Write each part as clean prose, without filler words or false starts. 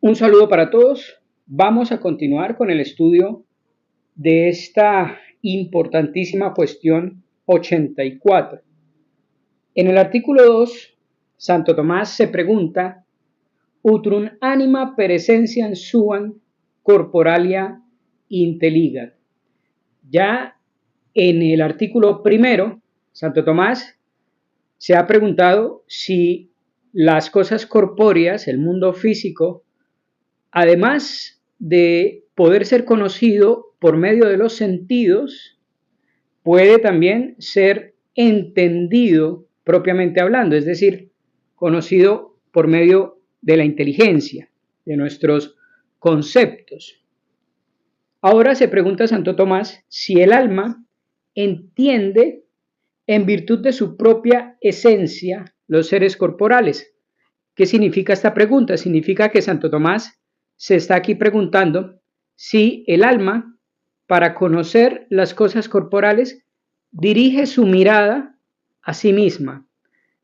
Un saludo para todos. Vamos a continuar con el estudio de esta importantísima cuestión 84. En el artículo 2, Santo Tomás se pregunta: Utrum anima per essentiam suam corporalia intelligat. Ya en el artículo primero, Santo Tomás se ha preguntado si las cosas corpóreas, el mundo físico, además de poder ser conocido por medio de los sentidos, puede también ser entendido propiamente hablando, es decir, conocido por medio de la inteligencia, de nuestros conceptos. Ahora se pregunta Santo Tomás si el alma entiende en virtud de su propia esencia los seres corporales. ¿Qué significa esta pregunta? Significa que Santo Tomás se está aquí preguntando si el alma, para conocer las cosas corporales, dirige su mirada a sí misma,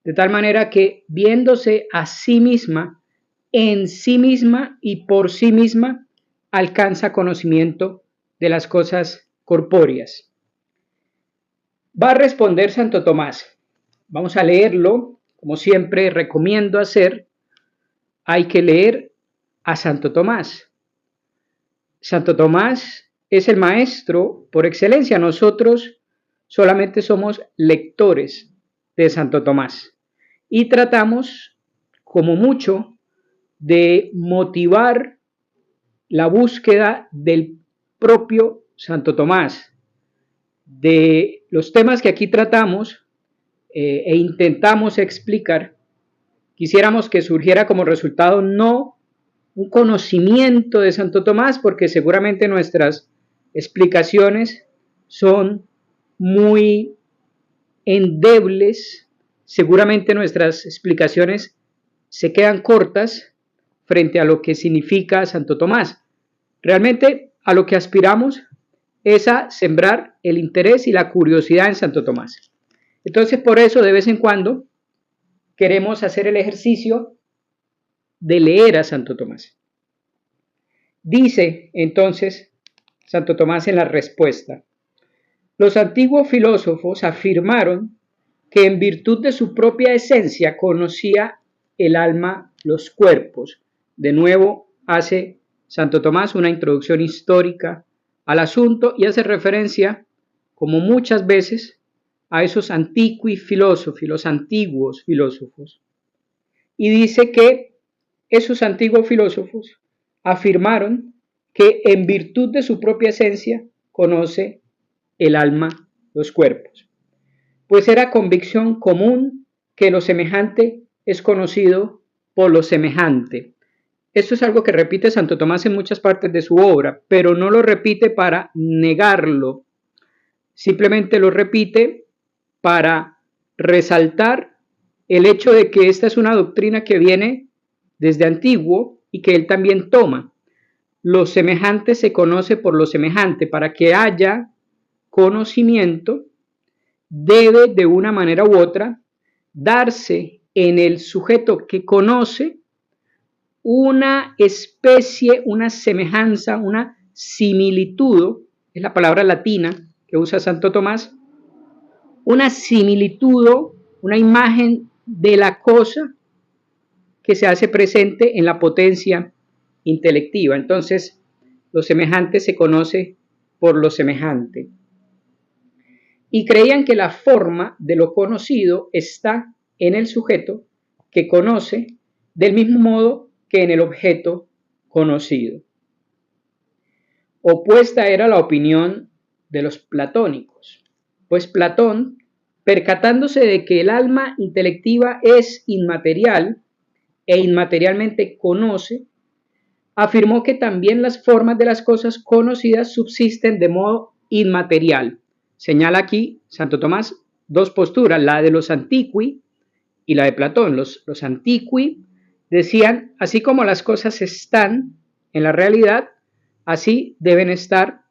de tal manera que viéndose a sí misma, en sí misma y por sí misma, alcanza conocimiento de las cosas corpóreas. Va a responder Santo Tomás. Vamos a leerlo, como siempre recomiendo hacer. Hay que leer a Santo Tomás. Santo Tomás es el maestro por excelencia. Nosotros solamente somos lectores de Santo Tomás y tratamos como mucho de motivar la búsqueda del propio Santo Tomás. De los temas que aquí tratamos e intentamos explicar, quisiéramos que surgiera como resultado no un conocimiento de Santo Tomás, porque seguramente nuestras explicaciones son muy endebles, seguramente nuestras explicaciones se quedan cortas frente a lo que significa Santo Tomás. Realmente a lo que aspiramos es a sembrar el interés y la curiosidad en Santo Tomás. Entonces, por eso de vez en cuando queremos hacer el ejercicio de leer a Santo Tomás. Dice entonces Santo Tomás en la respuesta: los antiguos filósofos afirmaron que en virtud de su propia esencia conocía el alma los cuerpos. De nuevo hace Santo Tomás una introducción histórica al asunto y hace referencia, como muchas veces, a esos antiqui filósofos, los antiguos filósofos. Y dice que esos antiguos filósofos afirmaron que en virtud de su propia esencia conoce el alma los cuerpos. Pues era convicción común que lo semejante es conocido por lo semejante. Esto es algo que repite Santo Tomás en muchas partes de su obra, pero no lo repite para negarlo, simplemente lo repite para resaltar el hecho de que esta es una doctrina que viene desde antiguo y que él también toma. Lo semejante se conoce por lo semejante. Para que haya conocimiento, debe de una manera u otra darse en el sujeto que conoce una especie, una semejanza, una similitud, es la palabra latina que usa Santo Tomás, una similitud, una imagen de la cosa que se hace presente en la potencia intelectiva. Entonces, lo semejante se conoce por lo semejante. Y creían que la forma de lo conocido está en el sujeto que conoce, del mismo modo que en el objeto conocido. Opuesta era la opinión de los platónicos, pues Platón, percatándose de que el alma intelectiva es inmaterial e inmaterialmente conoce, afirmó que también las formas de las cosas conocidas subsisten de modo inmaterial. Señala aquí Santo Tomás dos posturas, la de los antiqui y la de Platón. Los antiqui decían, así como las cosas están en la realidad, así deben estar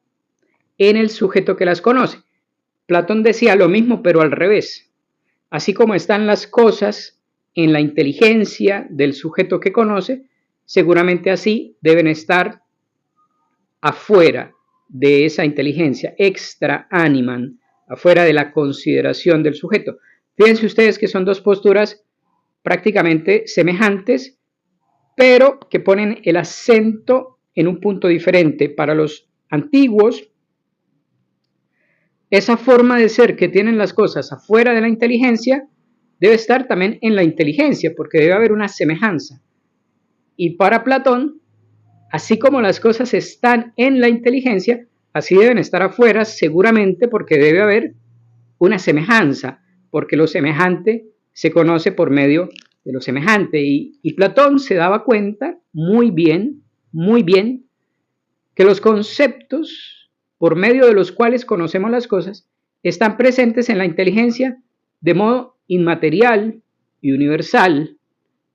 en el sujeto que las conoce. Platón decía lo mismo, pero al revés. Así como están las cosas en la inteligencia del sujeto que conoce, seguramente así deben estar afuera de esa inteligencia, extra animam, afuera de la consideración del sujeto. Fíjense ustedes que son dos posturas prácticamente semejantes, pero que ponen el acento en un punto diferente. Para los antiguos, esa forma de ser que tienen las cosas afuera de la inteligencia debe estar también en la inteligencia, porque debe haber una semejanza. Y para Platón, así como las cosas están en la inteligencia, así deben estar afuera seguramente, porque debe haber una semejanza, porque lo semejante se conoce por medio de lo semejante. Y Platón se daba cuenta muy bien, que los conceptos por medio de los cuales conocemos las cosas están presentes en la inteligencia de modo inmaterial y universal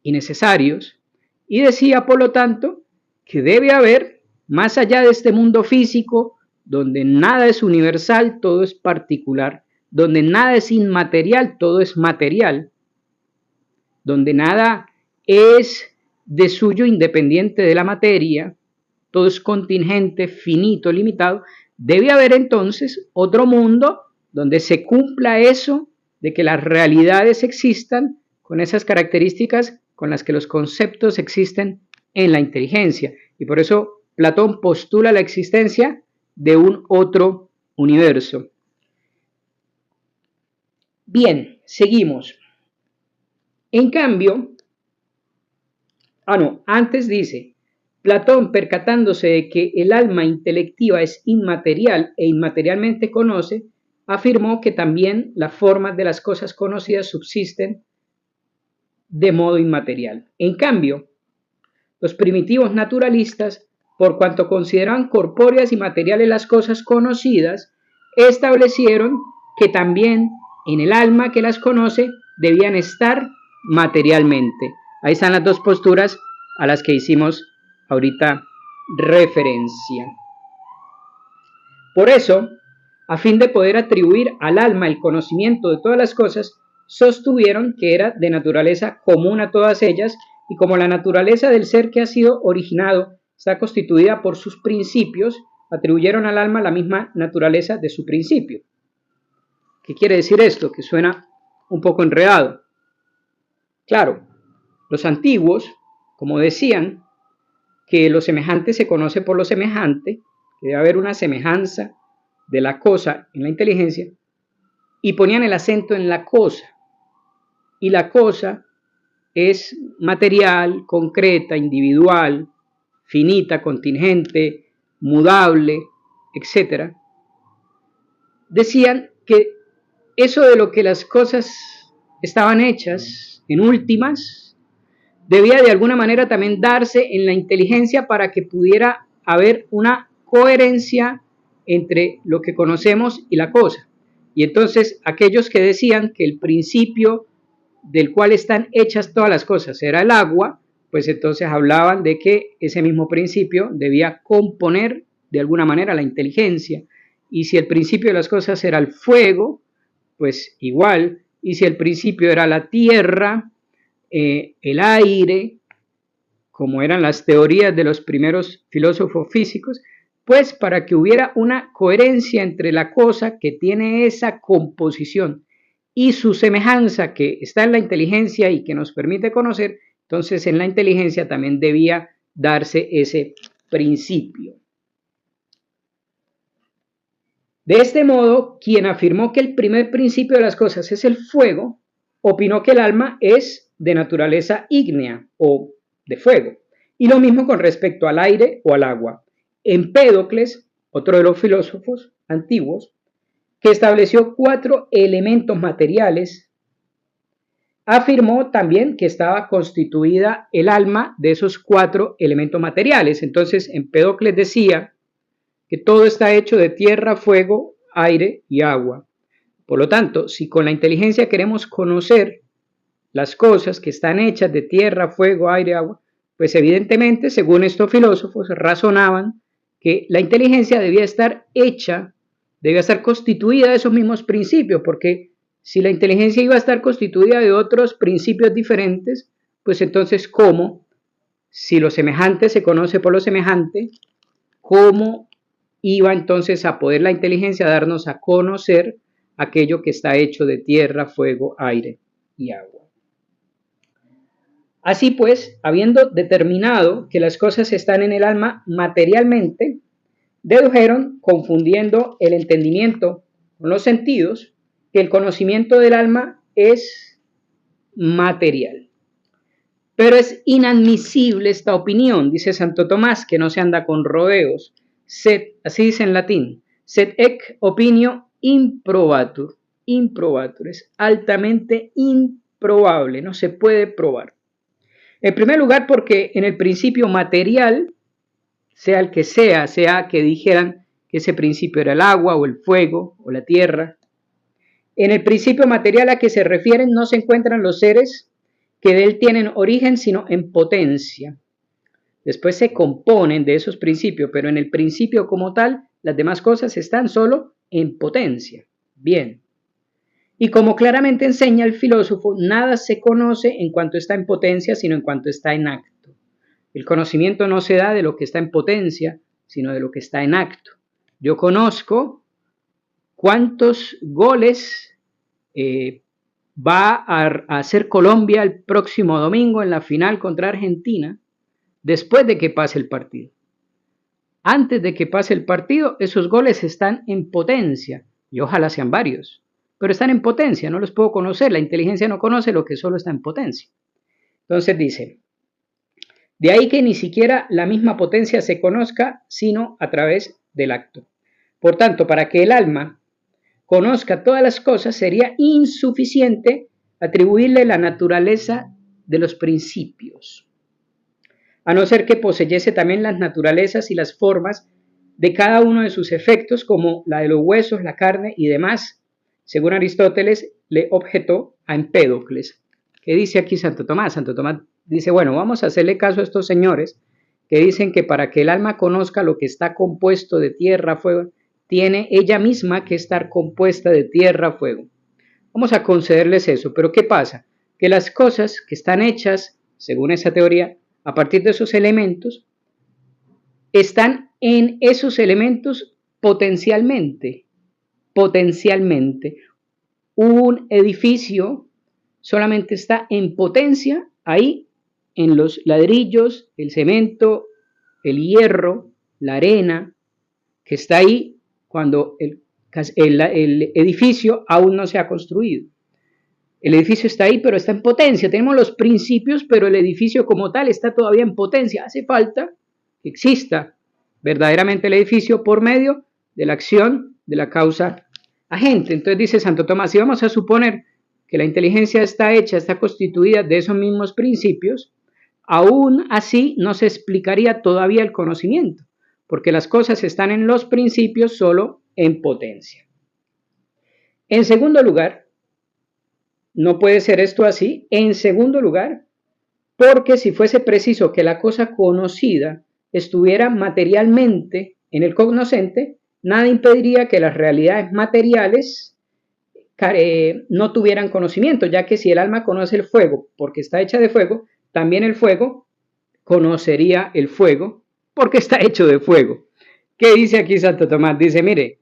y necesarios, y decía, por lo tanto, que debe haber, más allá de este mundo físico, donde nada es universal, todo es particular, donde nada es inmaterial, todo es material, donde nada es de suyo independiente de la materia, todo es contingente, finito, limitado, debe haber entonces otro mundo donde se cumpla eso de que las realidades existan con esas características con las que los conceptos existen en la inteligencia. Y por eso Platón postula la existencia de un otro universo. Bien, seguimos. En cambio, antes dice, Platón, percatándose de que el alma intelectiva es inmaterial e inmaterialmente conoce, afirmó que también las formas de las cosas conocidas subsisten de modo inmaterial. En cambio, los primitivos naturalistas, por cuanto consideraban corpóreas y materiales las cosas conocidas, establecieron que también en el alma que las conoce debían estar materialmente. Ahí están las dos posturas a las que hicimos ahorita referencia. Por eso, a fin de poder atribuir al alma el conocimiento de todas las cosas, sostuvieron que era de naturaleza común a todas ellas, y como la naturaleza del ser que ha sido originado está constituida por sus principios, atribuyeron al alma la misma naturaleza de su principio. ¿Qué quiere decir esto? Que suena un poco enredado. Claro, los antiguos, como decían, que lo semejante se conoce por lo semejante, que debe haber una semejanza de la cosa en la inteligencia, y ponían el acento en la cosa. Y la cosa es material, concreta, individual, finita, contingente, mudable, etc. Decían que eso de lo que las cosas estaban hechas, en últimas, debía de alguna manera también darse en la inteligencia para que pudiera haber una coherencia entre lo que conocemos y la cosa. Y entonces aquellos que decían que el principio del cual están hechas todas las cosas era el agua, pues entonces hablaban de que ese mismo principio debía componer de alguna manera la inteligencia. Y si el principio de las cosas era el fuego, pues igual. Y si el principio era la tierra, el aire, como eran las teorías de los primeros filósofos físicos, pues para que hubiera una coherencia entre la cosa que tiene esa composición y su semejanza que está en la inteligencia y que nos permite conocer, entonces en la inteligencia también debía darse ese principio. De este modo, quien afirmó que el primer principio de las cosas es el fuego, opinó que el alma es de naturaleza ígnea o de fuego. Y lo mismo con respecto al aire o al agua. Empédocles, otro de los filósofos antiguos, que estableció 4 elementos materiales, afirmó también que estaba constituida el alma de esos 4 elementos materiales. Entonces, Empédocles decía que todo está hecho de tierra, fuego, aire y agua. Por lo tanto, si con la inteligencia queremos conocer las cosas que están hechas de tierra, fuego, aire, agua, pues evidentemente, según estos filósofos, razonaban que la inteligencia debía estar hecha, debía estar constituida de esos mismos principios, porque si la inteligencia iba a estar constituida de otros principios diferentes, pues entonces, ¿cómo Si lo semejante se conoce por lo semejante, ¿cómo iba entonces a poder la inteligencia darnos a conocer aquello que está hecho de tierra, fuego, aire y agua? Así pues, habiendo determinado que las cosas están en el alma materialmente, dedujeron, confundiendo el entendimiento con los sentidos, que el conocimiento del alma es material. Pero es inadmisible esta opinión, dice Santo Tomás, que no se anda con rodeos. Así dice en latín, sed ec opinio improbatur. Improbatur es altamente improbable, no se puede probar. En primer lugar, porque en el principio material, sea el que sea que dijeran que ese principio era el agua o el fuego o la tierra, en el principio material a que se refieren no se encuentran los seres que de él tienen origen, sino en potencia. Después se componen de esos principios, pero en el principio como tal, las demás cosas están solo en potencia. Bien. Y como claramente enseña el filósofo, nada se conoce en cuanto está en potencia, sino en cuanto está en acto. El conocimiento no se da de lo que está en potencia, sino de lo que está en acto. Yo conozco cuántos goles va a hacer Colombia el próximo domingo en la final contra Argentina, después de que pase el partido. Antes de que pase el partido, esos goles están en potencia, y ojalá sean varios, pero están en potencia, no los puedo conocer, la inteligencia no conoce lo que solo está en potencia. Entonces dice, de ahí que ni siquiera la misma potencia se conozca, sino a través del acto. Por tanto, para que el alma conozca todas las cosas, sería insuficiente atribuirle la naturaleza de los principios, a no ser que poseyese también las naturalezas y las formas de cada uno de sus efectos, como la de los huesos, la carne y demás, según Aristóteles le objetó a Empédocles. ¿Qué dice aquí Santo Tomás? Santo Tomás dice, bueno, vamos a hacerle caso a estos señores que dicen que para que el alma conozca lo que está compuesto de tierra, fuego, tiene ella misma que estar compuesta de tierra, fuego. Vamos a concederles eso, pero ¿qué pasa? Que las cosas que están hechas, según esa teoría, a partir de esos elementos, están en esos elementos potencialmente. Potencialmente. Un edificio solamente está en potencia ahí, en los ladrillos, el cemento, el hierro, la arena, que está ahí cuando el edificio aún no se ha construido. El edificio está ahí, pero está en potencia. Tenemos los principios, pero el edificio como tal está todavía en potencia. Hace falta que exista verdaderamente el edificio por medio de la acción de la causa agente. Entonces dice Santo Tomás, si vamos a suponer que la inteligencia está hecha, está constituida de esos mismos principios, aún así no se explicaría todavía el conocimiento, porque las cosas están en los principios solo en potencia. En segundo lugar, no puede ser esto así. En segundo lugar, porque si fuese preciso que la cosa conocida estuviera materialmente en el cognoscente, nada impediría que las realidades materiales no tuvieran conocimiento, ya que si el alma conoce el fuego porque está hecha de fuego, también el fuego conocería el fuego porque está hecho de fuego. ¿Qué dice aquí Santo Tomás? Dice, mire,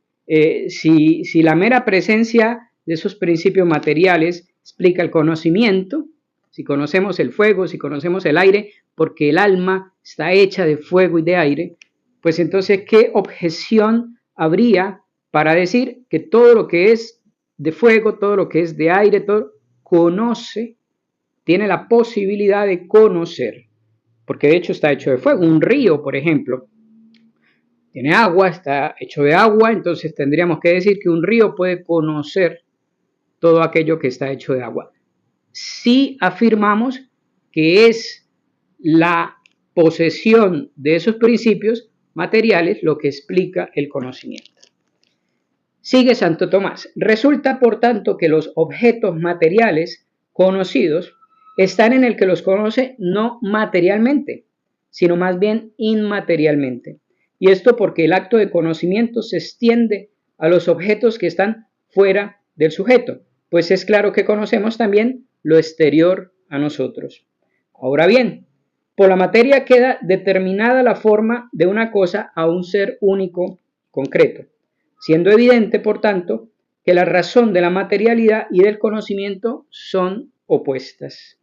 si la mera presencia de esos principios materiales explica el conocimiento, si conocemos el fuego, si conocemos el aire, porque el alma está hecha de fuego y de aire, pues entonces, ¿qué objeción habría para decir que todo lo que es de fuego, todo lo que es de aire, todo conoce, tiene la posibilidad de conocer? Porque de hecho está hecho de fuego. Un río, por ejemplo, tiene agua, está hecho de agua, entonces tendríamos que decir que un río puede conocer todo aquello que está hecho de agua. Si afirmamos que es la posesión de esos principios materiales lo que explica el conocimiento. Sigue Santo Tomás. Resulta, por tanto, que los objetos materiales conocidos están en el que los conoce no materialmente, sino más bien inmaterialmente. Y esto porque el acto de conocimiento se extiende a los objetos que están fuera del sujeto, pues es claro que conocemos también lo exterior a nosotros. Ahora bien, Por la materia queda determinada la forma de una cosa a un ser único concreto, siendo evidente, por tanto, que la razón de la materialidad y del conocimiento son opuestas.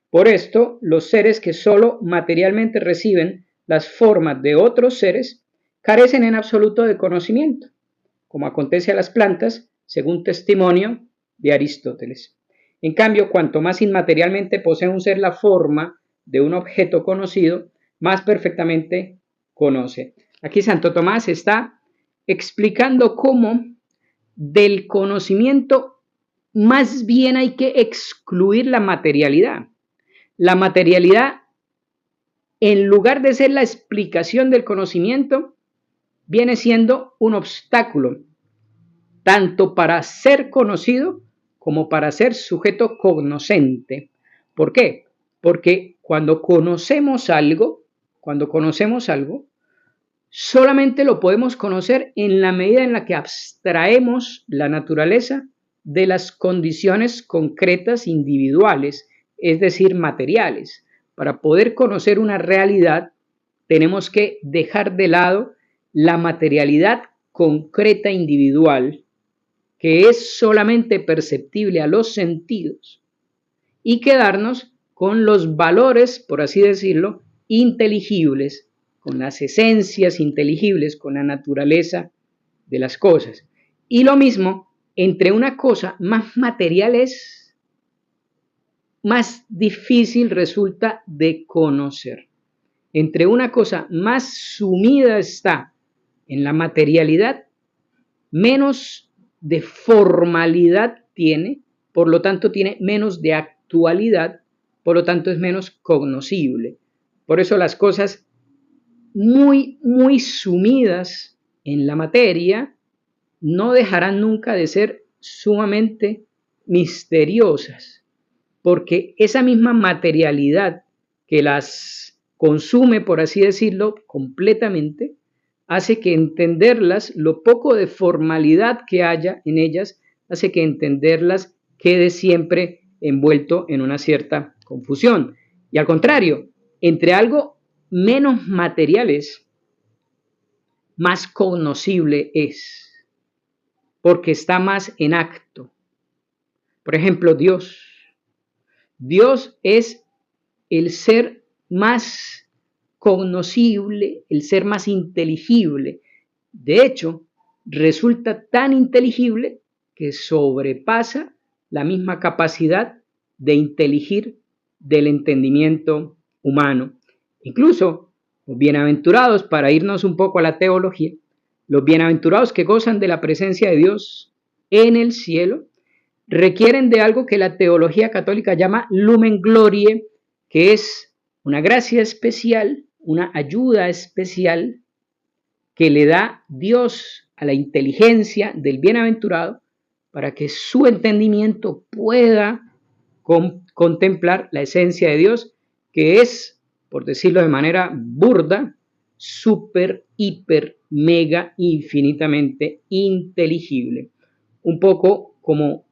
Por esto, los seres que sólo materialmente reciben las formas de otros seres carecen en absoluto de conocimiento, como acontece a las plantas, según testimonio de Aristóteles. En cambio, cuanto más inmaterialmente posee un ser la forma de un objeto conocido, más perfectamente conoce. Aquí Santo Tomás está explicando cómo del conocimiento más bien hay que excluir la materialidad. La materialidad, en lugar de ser la explicación del conocimiento, viene siendo un obstáculo, tanto para ser conocido como para ser sujeto cognoscente. ¿Por qué? Porque cuando conocemos algo, solamente lo podemos conocer en la medida en la que abstraemos la naturaleza de las condiciones concretas individuales, es decir, materiales. Para poder conocer una realidad, tenemos que dejar de lado la materialidad concreta individual, que es solamente perceptible a los sentidos, y quedarnos con los valores, por así decirlo, inteligibles, con las esencias inteligibles, con la naturaleza de las cosas. Y lo mismo, entre una cosa más material es, más difícil resulta de conocer. Entre una cosa más sumida está en la materialidad, menos de formalidad tiene, por lo tanto tiene menos de actualidad, por lo tanto es menos cognoscible. Por eso las cosas muy sumidas en la materia no dejarán nunca de ser sumamente misteriosas, porque esa misma materialidad que las consume, por así decirlo, completamente, hace que entenderlas, lo poco de formalidad que haya en ellas, hace que entenderlas quede siempre envuelto en una cierta confusión. Y al contrario, entre algo menos materiales, más cognoscible es, porque está más en acto. Por ejemplo, Dios. Dios es el ser más cognoscible, el ser más inteligible. De hecho, resulta tan inteligible que sobrepasa la misma capacidad de inteligir del entendimiento humano. Incluso los bienaventurados, para irnos un poco a la teología, los bienaventurados que gozan de la presencia de Dios en el cielo, requieren de algo que la teología católica llama lumen gloriae, que es una gracia especial, una ayuda especial que le da Dios a la inteligencia del bienaventurado para que su entendimiento pueda contemplar la esencia de Dios, que es, por decirlo de manera burda, súper, hiper, mega, infinitamente inteligible. Un poco como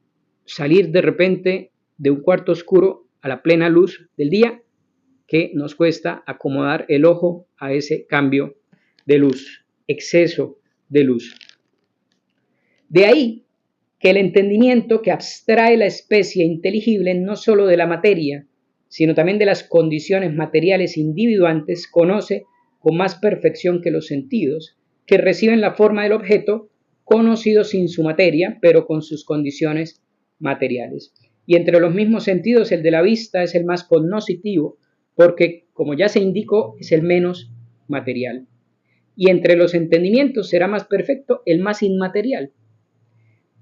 salir de repente de un cuarto oscuro a la plena luz del día, que nos cuesta acomodar el ojo a ese cambio de luz, exceso de luz. De ahí que el entendimiento que abstrae la especie inteligible no solo de la materia, sino también de las condiciones materiales individuantes, conoce con más perfección que los sentidos, que reciben la forma del objeto conocido sin su materia, pero con sus condiciones materiales. Y entre los mismos sentidos, el de la vista es el más cognoscitivo, porque, como ya se indicó, es el menos material. Y entre los entendimientos será más perfecto el más inmaterial.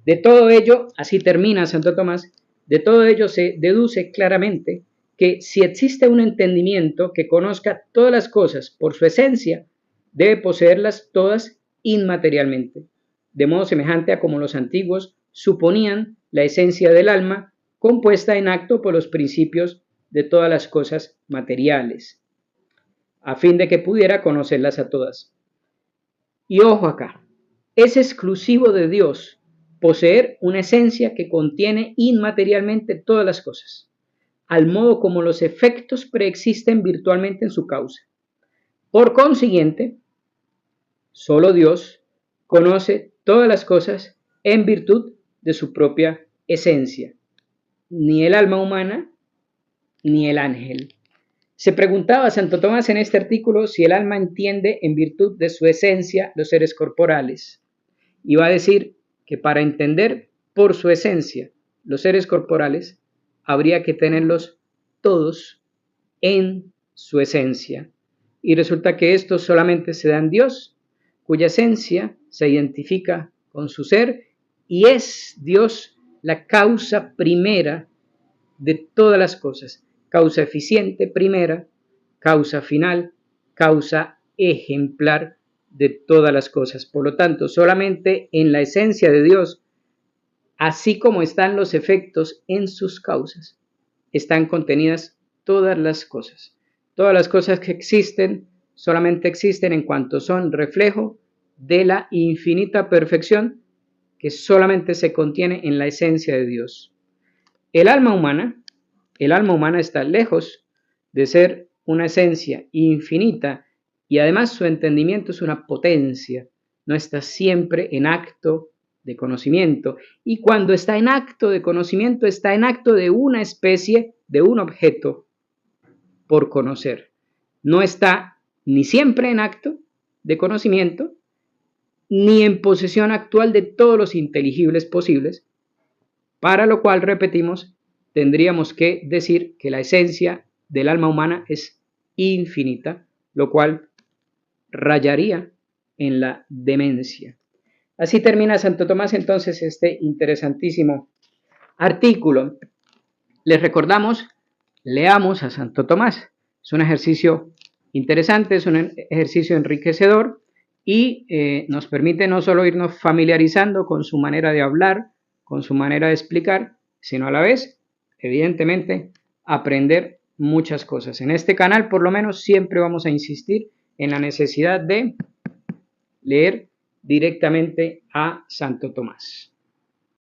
De todo ello, así termina Santo Tomás, de todo ello se deduce claramente que si existe un entendimiento que conozca todas las cosas por su esencia, debe poseerlas todas inmaterialmente, de modo semejante a como los antiguos suponían la esencia del alma compuesta en acto por los principios de todas las cosas materiales, a fin de que pudiera conocerlas a todas. Y ojo acá, es exclusivo de Dios poseer una esencia que contiene inmaterialmente todas las cosas. al modo como los efectos preexisten virtualmente en su causa. Por consiguiente, solo Dios conoce todas las cosas en virtud de su propia esencia, ni el alma humana, ni el ángel. Se preguntaba Santo Tomás en este artículo si el alma entiende en virtud de su esencia los seres corporales. Y va a decir que para entender por su esencia los seres corporales, habría que tenerlos todos en su esencia. Y resulta que esto solamente se da en Dios, cuya esencia se identifica con su ser y es Dios la causa primera de todas las cosas. Causa eficiente primera, causa final, causa ejemplar de todas las cosas. Por lo tanto, solamente en la esencia de Dios, así como están los efectos en sus causas, están contenidas todas las cosas. Todas las cosas que existen solamente existen en cuanto son reflejo de la infinita perfección que solamente se contiene en la esencia de Dios. El alma humana está lejos de ser una esencia infinita y además su entendimiento es una potencia, no está siempre en acto de conocimiento y cuando está en acto de conocimiento está en acto de una especie, de un objeto por conocer. No está ni siempre en acto de conocimiento ni en posesión actual de todos los inteligibles posibles, para lo cual, repetimos, tendríamos que decir que la esencia del alma humana es infinita, lo cual rayaría en la demencia. Así termina Santo Tomás entonces este interesantísimo artículo. Les recordamos, leamos a Santo Tomás. Es un ejercicio interesante, es un ejercicio enriquecedor y nos permite no solo irnos familiarizando con su manera de hablar, con su manera de explicar, sino a la vez, evidentemente, aprender muchas cosas. En este canal, por lo menos, siempre vamos a insistir en la necesidad de leer directamente a Santo Tomás.